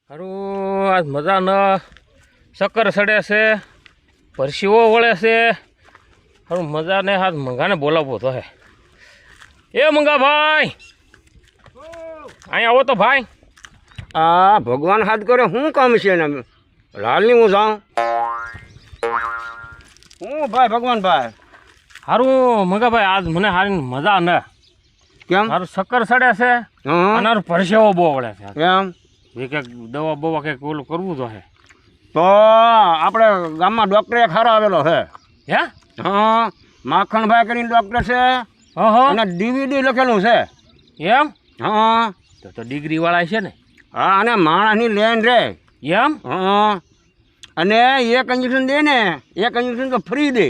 હારું આજ મજા ન શક્કર સડે છે, પરસીઓ વળે છે. હારું મજા ને હાથ મંગાને બોલાવવો તો હે. એ મંગા ભાઈ, અહીંયા આવો તો ભાઈ. આ ભગવાન હાથ કરે શું કામ છે ને લાલની હું જાઉં હું ભાઈ ભગવાન ભાઈ. હારું મંગા ભાઈ આજ મને હારી મજા ન. કેમ? હારું શક્કર સડે છે હં. અને હારું પરસેવો બહુ વળે છે. એમ એ કંઈક દવા બવા કંઈક ઓલું કરવું તો હે. તો આપણે ગામમાં ડૉક્ટર એક સારો આવેલો છે. હે? હા, માખણભાઈ કરીને ડૉક્ટર છે હા અને ડીવીડી લખેલું છે. એમ હા તો ડિગ્રી વાળા છે ને. હા, અને માણસની લેન રે. એમ હા, અને એક ઇન્જેક્શન દે ને, એક ઇન્જેક્શન તો ફ્રી દે.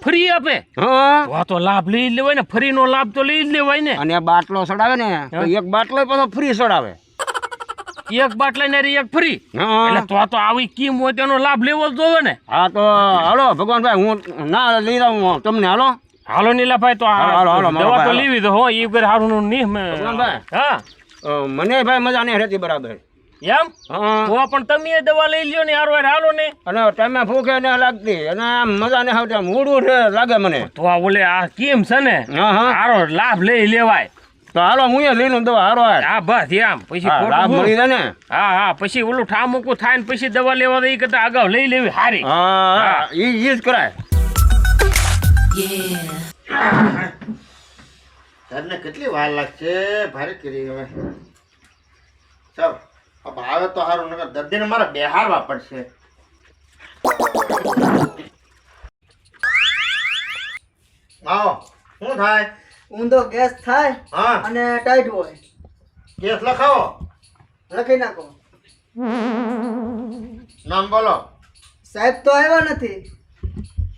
ફ્રી આપે? હા, તો આ તો લાભ લઈ જ લેવાય ને, ફ્રીનો લાભ તો લઈ જ લેવાય ને. અને બાટલો ચડાવે ને તો એક બાટલો પાછો ફ્રી ચડાવે. એક બાટલા ને એક ફ્રી. હા, એટલે તો આ તો આવી સ્કીમ હોય તેનો લાભ લેવો જ જોવે ને. હા તો હાલો ભગવાનભાઈ, હું ના લઈ જાઉં તમને. હાલો હાલો નીલાભાઈ, તો હાલો, હાલો, હાલો, દવા તો હાલો. લેવી તો હો એ વગર સારું નહીં. ભગવાનભાઈ. હા મને ભાઈ મજા નહીં રહેતી બરાબર. એમ હા, તો પણ તમે દવા લઈ લ્યો ને હારો હાલો ને. અને તમે ભૂખે ને લાગતી અને આમ મજા નહીં આવતી, આમ મૂડું છે લાગે મને. તો આ ઓલે આ સ્કીમ છે ને, હા હા, હારો લાભ લઈ લેવાય. તો હાલો હું લઈ લઉં દવા. હારો હા બસ એમ પછી હા, ખોટું લાભ શું? મળી જાય ને. હા હા, પછી ઓલું ઠામુકું થાય ને પછી દવા લેવા તો એ કરતા અગાઉ લઈ લેવી સારી. હા, હા. ઈ જ કરાય. ઘરને કેટલી વાર લાગશે ભારે કરી હવે. ચાલ હવે આવે તો સારું, નકર દર્દીને મારે બેહારવા પડશે. આવો શું થાય? ઊંધો ગેસ થાય હા, અને ટાઈટ હોય, કેસ લખાવો, લખી નાખો. નામ બોલો. સાહેબ તો આવ્યા નથી.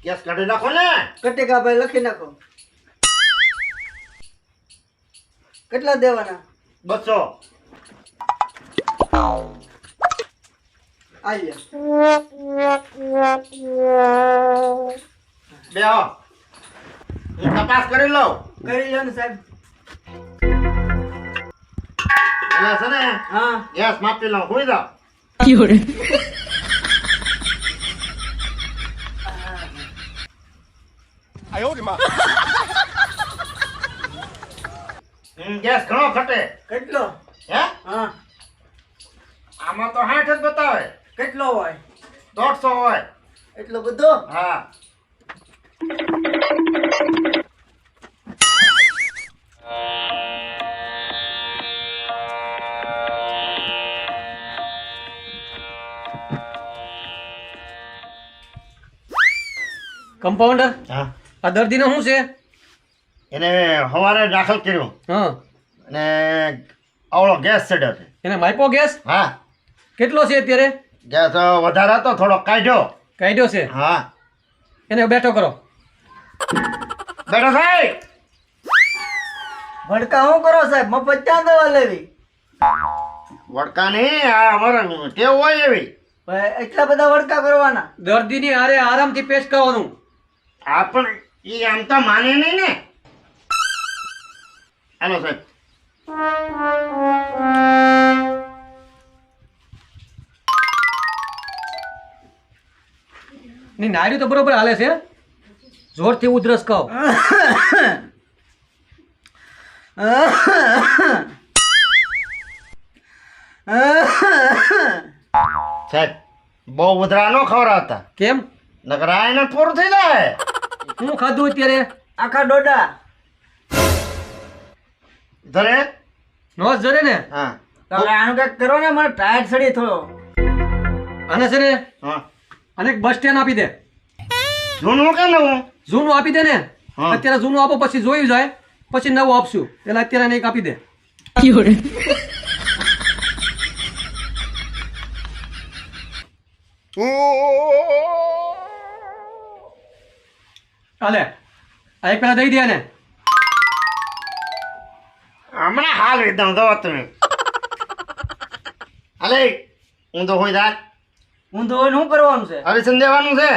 કેસ કાઢી નાખો ને. કટિકાભાઈ લખી નાખો. કેટલા દેવાના? 200. બેહો, હું તપાસ કરી લઉં. કરી લો ને સાહેબ. એટલે છે ને હા, ગેસ માપી લઉં. સુઈ જાઓ. ગેસ ઘણો ઘટે. કેટલો? હે? હા, આમાં તો 60 જ બતાવે. કેટલો હોય? 150 હોય. એટલો બધો? હા. કમ્પાઉન્ડર, હા, આ દર્દીને શું છે? એને સવારે દાખલ કર્યો હા, અને આવડો ગેસ ચડ્યો છે. એને માપ્યો ગેસ? હા, કેટલો છે અત્યારે? ગેસ વધારે હતો, થોડો કાઢ્યો. કાઢ્યો છે? હા, એને બેઠો કરો. બેઠો થાય. ભડકા શું કરો સાહેબ? મફત ક્યાં દવા લેવી? વડકા નહીં, આ અમારે ટેવ હોય એવી. ભાઈ, એટલા બધા વડકા કરવાના? દર્દીની હારે આરામથી પેશ કરવાનું. આ પણ એ આમ તો માને નહીં ને. હાલો સાહેબ. ની નાર્યું તો બરોબર હાલે છે. જોરથી ઉધરસ કહો. સાહેબ બહુ ઉધરા ન ખવડાવતા, કેમ? નકર આ એને પૂરું થઈ જાય. શું ખાધું અત્યારે? આખા ડોડા. ધરે. નોસ જરે ને? હા હવે આનું કંઈક કરો ને, મને ટાયર સડી થોડો. અને છે ને હા. અને એક બસ સ્ટેન્ડ આપી દે. જૂનું કે નવું? જૂનું આપી દે ને. હા. અત્યારે જૂનું આપો, પછી જોયું જાય, પછી નવું આપશું. પેલા અત્યારે એને એક આપી દે. હાલે, આ એક પેલા દઈ દે ને. હમણાં હાલ એકદમ દવા તમે. હાલે ઊંધો હોય દાલ. ઊંધો હોય ને શું કરવાનું છે? હરિસન દેવાનું છે.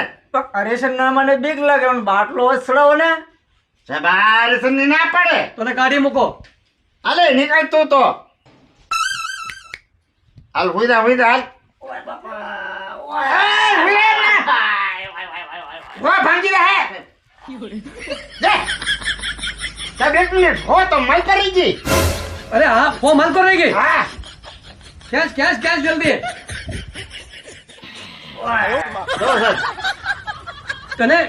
અરેશન ના મને બીક લાગે. મને બાટલો જ સડાવો ને. સાહેબ આ હરિસન ની ના પડે. તને કાઢી મૂકો. હાલે નીકળ તું તો. હાલ હુઈ જા હાલ ભાંગી રહ્યા લે સાહેબ 1 મિનિટ હો તો મલ કરી જી અરે હા ફોન હાલ કરી ગઈ હા કેશ કેશ કેશ જલ્દી જો સાહેબ તને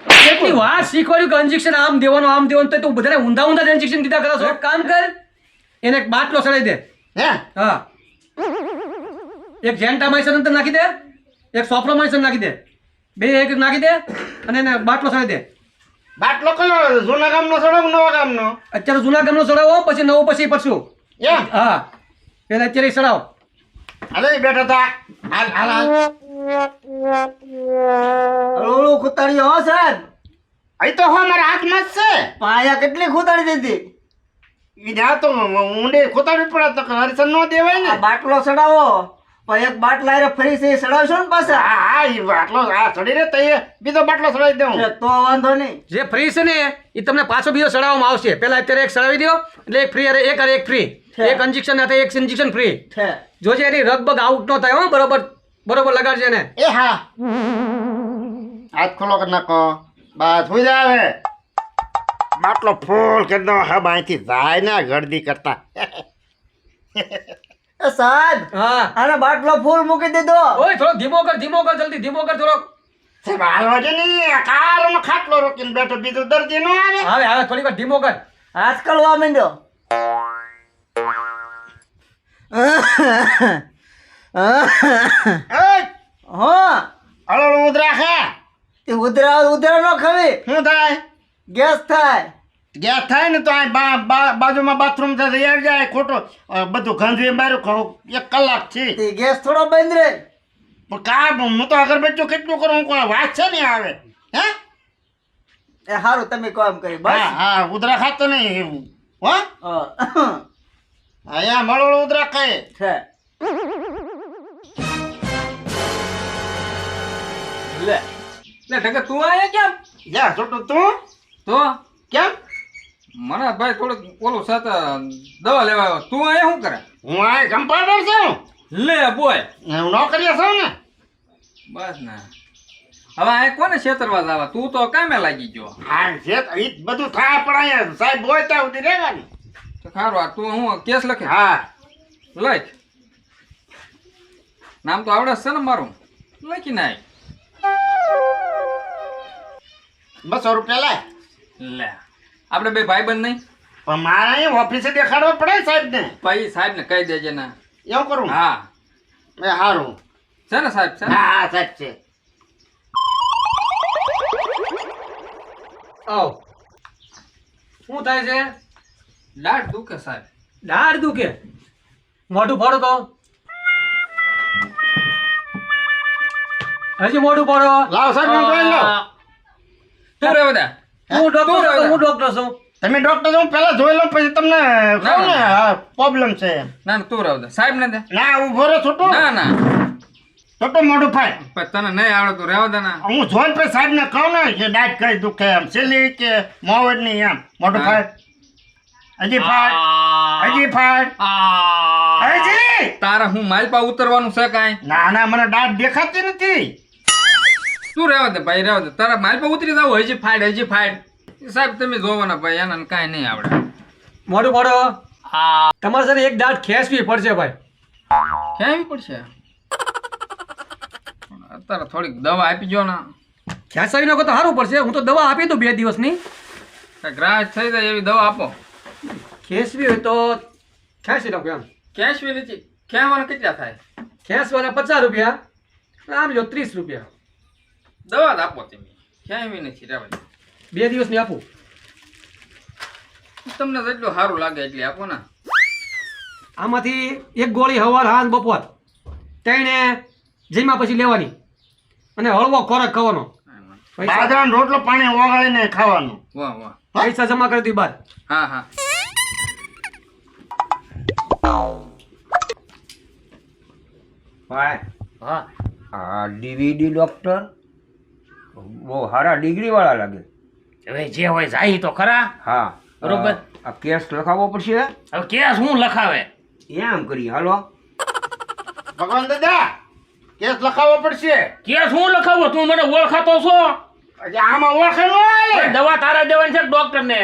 કેટલી વાર શીખવાડ્યું કે ઇન્જેક્શન આમ દેવાનું તો તું બધાને ઊંધા ઊંધા ઇન્જેક્શન દીધા કરો છો એક કામ કર એને એક બાટલો સડાઈ દે હે હા એક જેન્ટામાઇસન અંદર નાખી દે એક સોપ્રોમાઇસન નાખી દે બે એક નાખી દે અને એને બાટલો સડાઈ દે બાટલો કયો જૂના ગામનો સડો નવા ગામનો અત્યારે જૂના ગામનો સડાવો પછી નવો પછી પડશું એમ હા પેલા અત્યારે સડાવો અરે બેઠો તા હાલ હાલ હાલ હળું ખૂતાડી હો સાહેબ અહીં તો હો મારા હાથમાં જ છે પાયા કેટલી ખૂતાડી દીધી ઈ જા તો ઊંડે ખોતાડી પડે તો હરસન નો દેવાય ને આ બાટલો સડાવો પછી એક બાટલા હારે ફરી છે એ સડાવશો ને પાછા હા હા ઈ બાટલો આ ચડી રે તો એ બીજો બાટલો ચડાવી દઉં તો વાંધો નહીં જે ફ્રી છે ને એ તમને પાછો બીજો સડાવવામાં આવશે પેલા અત્યારે એક સડાવી દો એટલે એક ફ્રી એક અરે એક ફ્રી એક ઇન્જેક્શન સાથે એક ઇન્જેક્શન ફ્રી છે જોજે એની રગબગ આઉટ ન થાય હો બરોબર લગાડજે ને એ હા હાથ ખોલો કરી નાખો બસ હોઈ જાવે બાટલો ફૂલ કરી દો હબ અહીંથી જાય ને ગળદી કરતા એ સાહેબ હા આને બાટલો ફૂલ મૂકી દીધો ઓય થોડો ધીમો કર જલ્દી ધીમો કર થોડો સાહેબ હાલવા છે ને કારનો ખાટલો રોકીને બેઠો બીજું દર્દી નો આવે હવે થોડી વાર ધીમો કર આજકાલ વા માંડ્યો હા હળો ઉધરા ખા તે ઉધરા ન ખવી શું થાય ગેસ થાય ગેસ થાય ને તો આ બાજુમાં બાથરૂમ છે આવી જાય ખોટો બધું ગંધવી માર્યું 1 કલાક થી તે ગેસ થોડો બંધ રે પણ કા હું તો અગરબત્તીઓ કેટલું કરું કોઈ વાત છે ને આવે હે એ સારું તમે કામ કરી બસ હા હા ઉધરા ખાતો નહીં હો હા. અહીંયા મળો ઉધરા ખાય છે લે ઢગર તું આયા કેમ જા છોટું તું તો કેમ મને ભાઈ થોડુંક ઓલું સાથે દવા લેવા આવ્યો તું આયા શું કરે હું આ કમ્પાઉન્ડર છું લે બોય હું નોકરીએ છું ને બસ ના હવે આ કોને છેતરવા જવા તું તો કામે લાગી ગયો હા છે ઈ બધું થાય પણ અહીંયા સાહેબ હોય ત્યાં સુધી રહેવાની તો ખારું આ તું હું કેસ લખે હા લખ નામ તો આવડે છે ને મારું લખી નાય 200 રૂપિયા લાય લે આપણે બે ભાઈબંધ નહીં પણ મારે અહીં ઓફિસે દેખાડવો પડે સાહેબ ને ભાઈ સાહેબ ને કહી દેજે ને એવું કરું હા મેં સારું છે ને સાહેબ છે ને? હા હા સાહેબ છે આવ શું થાય છે દાઢ દુખે સાહેબ દાઢ દુખે મોઢું ફોડો તો હજી મોઢું ફોડો લાવ સાહેબ હું જોઈ લઉં તું રે બધા હું ડોક્ટર છું તમે ડોક્ટર હું પહેલા જોઈ લઉં પછી તમને કહું ને પ્રોબ્લેમ છે ના તું રહો દે સાહેબ ને દે ના ઉભો રહો છોટો ના ના છોટો મોઢું ફાય પણ તને નહીં આવડે તું રહેવા દે ના હું જોઈને પછી સાહેબ ને કહું ને કે દાંત કઈ દુખે એમ સેલી કે મોવડ ની એમ મોઢું ફાય હજી ફાય હજી ફાય હજી તારા હું માલપા ઉતરવાનું છે કાંઈ ના ના મને દાંત દેખાતી નથી તું રહેવા દે ભાઈ રહેવા દે તારા માલપા ઉતરી જાવ હજી ફાડ સાહેબ તમે જોવાના ભાઈ એને કાંઈ નહીં આવડે મોઢું ફોડો તમારે સર એક દાંત ખેંચવી પડશે ભાઈ ખેંચવી પડશે અત્યારે થોડીક દવા આપી જો ને ખેંચાવી નાખો તો સારું પડશે હું તો દવા આપી દઉં 2 દિવસની ગ્રાહક થઈ જાય એવી દવા આપો ખેંચવી હોય તો ખેંચી નાખો એમ ખેંચવી નથી ખેંચવાના કેટલા થાય ખેંચવાના 50 રૂપિયા આમ જો 30 રૂપિયા દવા જ આપો તમે ખેંચવી નથી રહેવા 2 દિવસની આપું તમને જેટલું સારું લાગે એટલે આપો ને આમાંથી એક ગોળી સવાર સાંજ બપોર ત્રણે જમ્યા પછી લેવાની અને હળવો ખોરાક ખાવાનો બાજરાનો રોટલો પાણી ઓગાળીને ખાવાનું વાહ વાહ પૈસા જમા કરી દી બાદ હા હા ભાઈ હા આ ડીવીડી ડોક્ટર બહુ સારા ડિગ્રી વાળા લાગે હવે જે હોય જાય તો ખરા હા બરોબર. આ કેસ લખાવવો પડશે હવે કેસ હું લખાવે એમ કરી હાલો. ભગવાન દાદા કેસ લખાવવો પડશે. કેસ હું લખાવો? તું મને ઓળખાતો છો? હજી આમાં ઓળખે ન હાલે. દવા તારા દેવાની છે ડોક્ટર ને.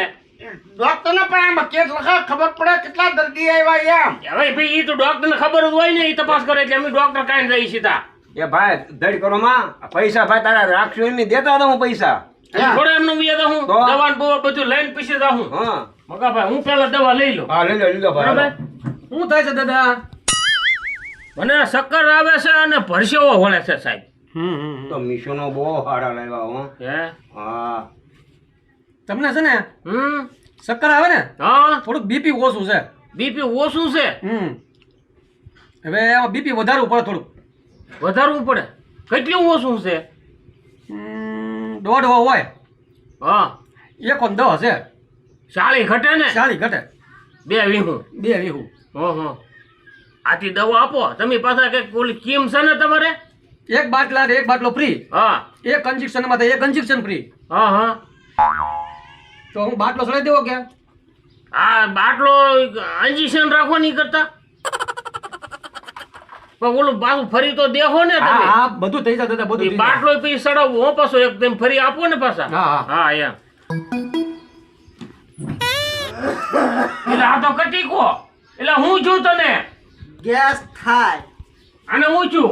ડોક્ટરને પણ આમાં કેસ લખાવ ખબર પડે કેટલા દર્દી આવ્યા એમ. હવે ભાઈ ઈ તો ડોક્ટર ને ખબર જ હોય ને, ઈ તપાસ કરે એટલે અમે ડોક્ટર કાંઈ રહી સીધા. એ ભાઈ ધડ કરો માં, પૈસા ભાઈ તારા રાખશું એમ દેતા હતા હું પૈસા. થોડો એમનું વ્યાજ હું તો? દવા ને બવા બધું લઈને પછી જાઉં. હા મગાભાઈ હું પેલા દવા લઈ લઉં. હા લઈ લો બરાબર. ભાઈ. શું થાય છે દાદા? મને શક્કર આવે છે અને પરસેવો વળે છે સાહેબ. તો મિશનો બહુ સારા લાવ્યા હો. હે હા તમને છે ને હમ ચક્કર આવે ને, હા થોડુંક બીપી ઓછું છે. બીપી ઓછું છે. હવે એમાં બીપી વધારવું પડે થોડુંક. વધારવું પડે. કેટલું ઓછું છે? 1.5 હોય, હા 1.10 છે. 40 ઘટે ને? 40 ઘટે. 2 વીહું. 2 વીહું. ઓહો આથી દવા આપો તમે. પાછા કઈક ઓલી સ્કીમ છે ને તમારે? એક બાટલા ને એક બાટલો ફ્રી. હા એક ઇન્જેક્શન માં એક ઇન્જેક્શન ફ્રી. હા હા તો હું બાટલો ચડાવી દેવો કે? આ બાટલો ઇન્જેક્શન રાખો નહીં કરતા? પણ ઓલું પાછું ફરી તો દેખો ને તમે. હા બધું થઈ જાય દાદા, બધું ઈ થઈ જાય. બાટલો પછી સડાવવો હો પાછો એક તમે ફરી આપો ને પાછા. હા, હા. હા એમ. એટલે આ તો કટીકો. એટલે હું છું તને ગેસ થાય. અને હું છું.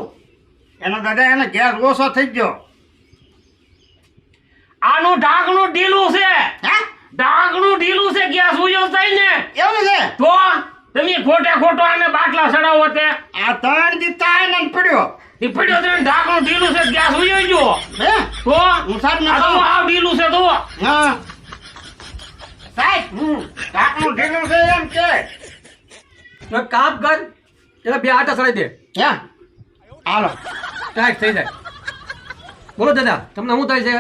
એનો દાદા એને ગેસ ઓછો થઈ ગયો. આનું ઢાંકણું ઢીલું છે. હે ઢાંકણું ઢીલું છે. ગેસ ઉયો થાય ને એવું છે? તો તમે ખોટો આને બાટલા સડાવો તે. આ 3 દી તાય ને પડ્યો. ઈ પડ્યો તો એને ઢાંકણું ઢીલું છે. ગેસ ઉયો ગયો. હે તો હું સાહેબ આ તો હાવ ઢીલું છે તો. હા સાહેબ ઢાંકણું ઢીલું છે એમ કે. તો એક કામ કર, એટલે 2 આટા ચડાવી દે, હે હાલો. ટાઈટ થઈ જાય. બોલો દાદા, તમને શું થાય છે?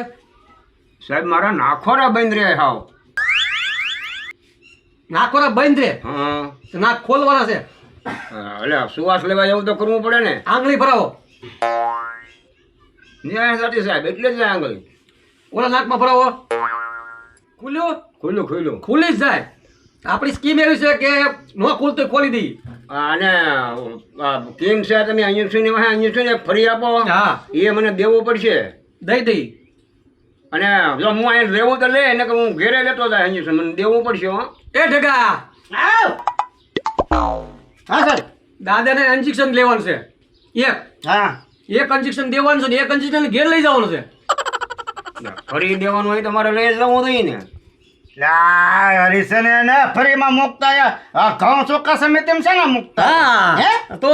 સાહેબ મારા નાખોરા બંધ રહે હાવ. નાક વાળા બંધ રે હા તો નાક ખોલવાના છે. એટલે સુવાસ લેવા જવું તો કરવું પડે ને. આંગળી ભરાવો, ન્યાય સાથે સાહેબ એટલે જ આંગળી ઓલા નાકમાં ભરાવો. ખુલ્યું? ખુલ્લું ખુલી જ જાય. આપણી સ્કીમ એવી છે કે નો ખુલતું ખોલી દઈ. અને કેમ છે તમે અહીંયા ફરી આપો. હા. એ મને દેવું પડશે. દઈ અને જો હું અહીંયા લેવું તો લે ને કે હું ઘેરે લેતો જાય અહીંયા મને દેવું પડશે હો. એ ઢગા, આવ હા સાહેબ. દાદાને ઇન્જેક્શન લેવાનું છે. હા એક ઇન્જેક્શન દેવાનું છે ને એક ઇન્જેક્શન ઘેર લઈ જવાનું છે. ફરી દેવાનું હોય તમારે લઈ જવું જોઈએ ને. લા હરીસને ને ફરીમાં મુકતા આ ઘઉં ચોખ્ખા સમય તેમ છે ને મુકતા. હે તો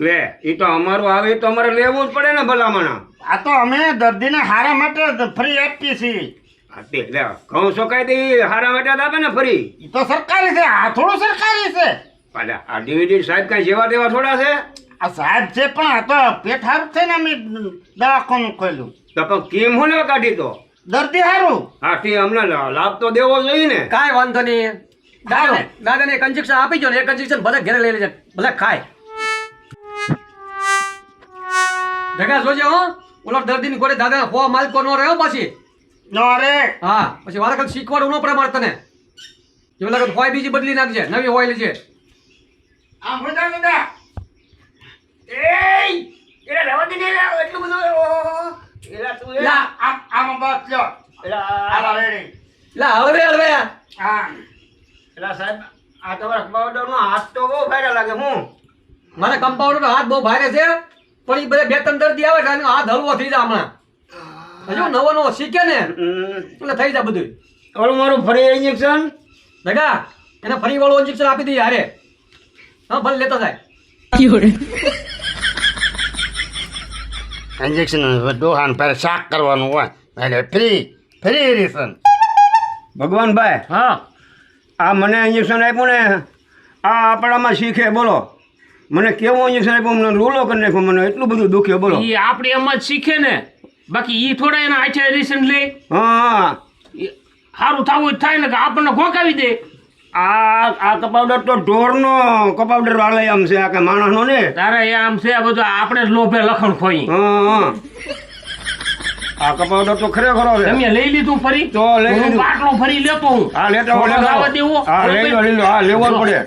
લે એ તો અમારું આવે તો અમારે લેવું જ પડે ને ભલામણ. આ તો અમે દર્દીને હારા માટે ફ્રી આપીએ છીએ. હા તે લે ઘઉં સોકાઈ દે હારા માટે જ આપે ને ફરી. ઈ તો સરકારી છે. આ થોડું સરકારી છે. પાછા આ ડીવીડી સાહેબ કઈ જેવા તેવા થોડા છે. આ સાહેબ છે પણ આ તો પેટ હારું છે ને અમે દવાખાનું ખોલ્યું. તો પણ કેમ હું લેવા કાઢી તો દર્દી હારું. હા તે અમને લાભ તો દેવો જોઈએ ને. કાંઈ વાંધો નહીં. દાદાને એક ઇન્જેક્શન આપી દો ને એક ઇન્જેક્શન ભલે ઘરે લઈ લેજે, ભલે ખાય. ઢગા જોજે હો, ઓલો દર્દીની ઘોડે દાદા હો માલકો નો રહ્યો પછી. નો રે હા પછી વારા શીખવાડવું ન પડે મારે તને. જો લાગે હોય બીજી બદલી નાખજે, નવી હોય લેજે. આ મુદા મુદા એલા રહેવા દે ને એટલું બધું. એલા તું લા આમાં બસ લ્યો. આલા રેડી. લા હળવે હા એલા સાહેબ આ તમારા પાવડર નો હાથ તો બહુ ભારે લાગે. હું મારા કમ્પાઉન્ડર હાથ બહુ ભારે છે, પણ એ બધા 2-3 દર્દી આવે છે હાથ હળવો થઈ જાય હમણાં. હજુ નવો શીખે ને એટલે થઈ જાય બધું. ઓલું મારું ફરી ઇન્જેક્શન ભેગા એને ફરી વાળું ઇન્જેક્શન આપી દઈએ હારે. હા ભલે લેતો જાય. ઇન્જેક્શન દોહાન પર શાક કરવાનું હોય એટલે ફ્રી રેશન. ભગવાનભાઈ હા આ મને ઇન્જેક્શન આપ્યું ને આ આપણામાં શીખે. બોલો મને કેવું ઇન્જેક્શન આપ્યું, મને લૂલો કરી નાખ્યો, મને એટલું બધું દુખ્યો. બોલો ઈ આપણે એમ જ શીખે ને, બાકી ઈ થોડા એના આછા રિસન્ટ લે. હા સારું થવું જ થાય ને કે આપણને ખોકાવી દે. આ કપાવડર તો ઢોરનો કપાવડર વાળે આમ છે, આ કે માણસનો ને. તારે એ આમ છે આ બધું આપણે જ લોભે લખણ ખોઈ. હા આ કપાવડો તો ખરેખર છે. તમે લઈ લીધું ફરી તો લઈ હું લીધું. બાટલો ફરી લેતો હું હા લેતા આવો, થોડો લેતા લાવવા આવો. દેવો. હા લઈ લો લઈ લો. હા લેવો જ પડે.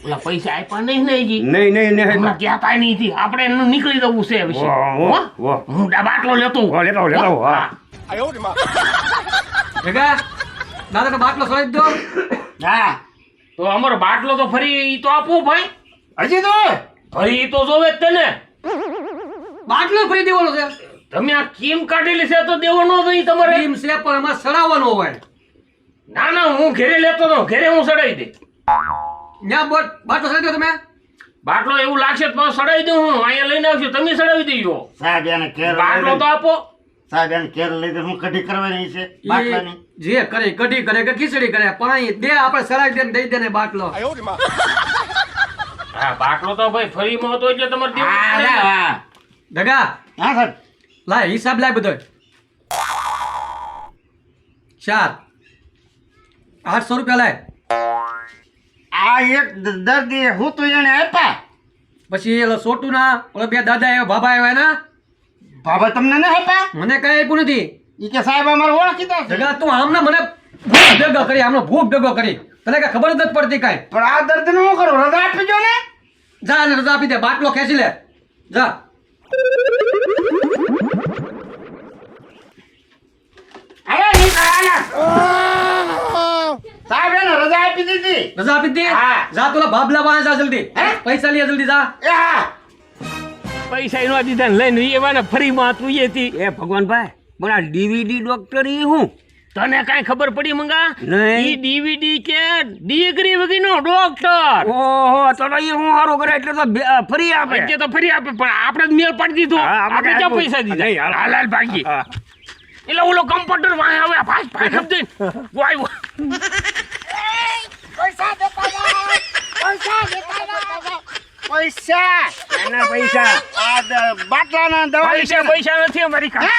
ઓલા પૈસા આપ્યા નહીં ને હજી નહીં નહીં નહીં. હમણાં કહેતા નહીં હતી. આપણે એનું નીકળી જવું છે વિશે વાહ, વાહ, વાહ. હું બાટલો લેતો હું. હા, લેતા આવો, લેતા આવો, હા. ભેગા દાદા તો બાટલો સળી દો. હા તો અમારો બાટલો તો ફરી ઈ તો આપો ભાઈ. હજી તો ફરી ઈ તો જોવે જ તેને. બાટલો ફરી દેવાનો છે. તમે આ કેમ કાઢેલી છે તો દેવો ન જોઈએ તમારે. ક્રીમ છે પણ એમાં સડાવવાનો હોય. ના ના હું ઘરે લેતો તો ઘરે હું સડાવી દે. ત્યાં બાટલો સળી દો તમે. બાટલો એવું લાગશે તો પાછો સડાવી દઉં હું. અહીંયા લઈને આવશું તમે સડાવી દેજો. સાહેબ એને કેર બાટલો તો આપો. સાહેબ એને કેર લઈ દે હું કઢી કરવાની છે બાટલાની જે કરે કઢી કરે કે ખીચડી કરે પણ અહીં દે આપણે સડાવી દે ને દઈ દે ને બાટલો. હા બાટલો તો ભાઈ ફરીમાં હતો એટલે તમારે દેવું હા પડે ને. હા ભેગા હા સાહેબ લાય હિસાબ લાય બધો 4 800 રૂપિયા લાય. આ એક દર્દી હું તો એને આપ્યા પછી ઓલો સોટુ ના ઓલા બે દાદા આવ્યા ભાભા આવ્યા એના બાબા તમને ન આપ્યા મને કઈ આપ્યું નથી. ઈ કે સાહેબ અમારે ઓળખીતા છે ભેગા તું આમને મને ભૂખ ભેગો કરી આમનો ભૂખ ભેગો કરી તને કઈ ખબર જ નથી પડતી કાંઈ. પણ આ દર્દ નું શું કરું રજા આપી દો ને જા ને રજા આપી દે બાટલો ખેંચી લે જા. અરે નહીં કરાયા સાહેબ એને રજા આપી દીધી રજા આપી દે. હા. જા પેલા ભાભલા પાસે જા જલ્દી. હે? પૈસા લે જલ્દી જા. એ હા પૈસા એનો દીધા ને લઈને એવાને ફરીમાં તું હતી. એ ભગવાનભાઈ પણ આ ડીવીડી ડોક્ટર એ હું તને કાંઈ ખબર પડી મંગા? નહીં. ઈ ડીવીડી કે ડિગ્રી વગીનો ડોક્ટર. ઓહો તો એ હું સારું કરે એટલે તો ફરી આપે. એટલે તો ફરી આપે પણ આપણે જ મેલ પાડી દીધો. હા, આપણે આપણે ક્યાં કાંઈ પૈસા નહીં, દીધા? હાલ. હાલ હાલ ભાગી. હા. એટલે ઓલો કમ્પાઉન્ડર વાય આવે ભાઈ ભાઈ સમજી વાય પૈસા એના પૈસા આ બાટલાના દવા પૈસા પૈસા નથી અમારી પાસે.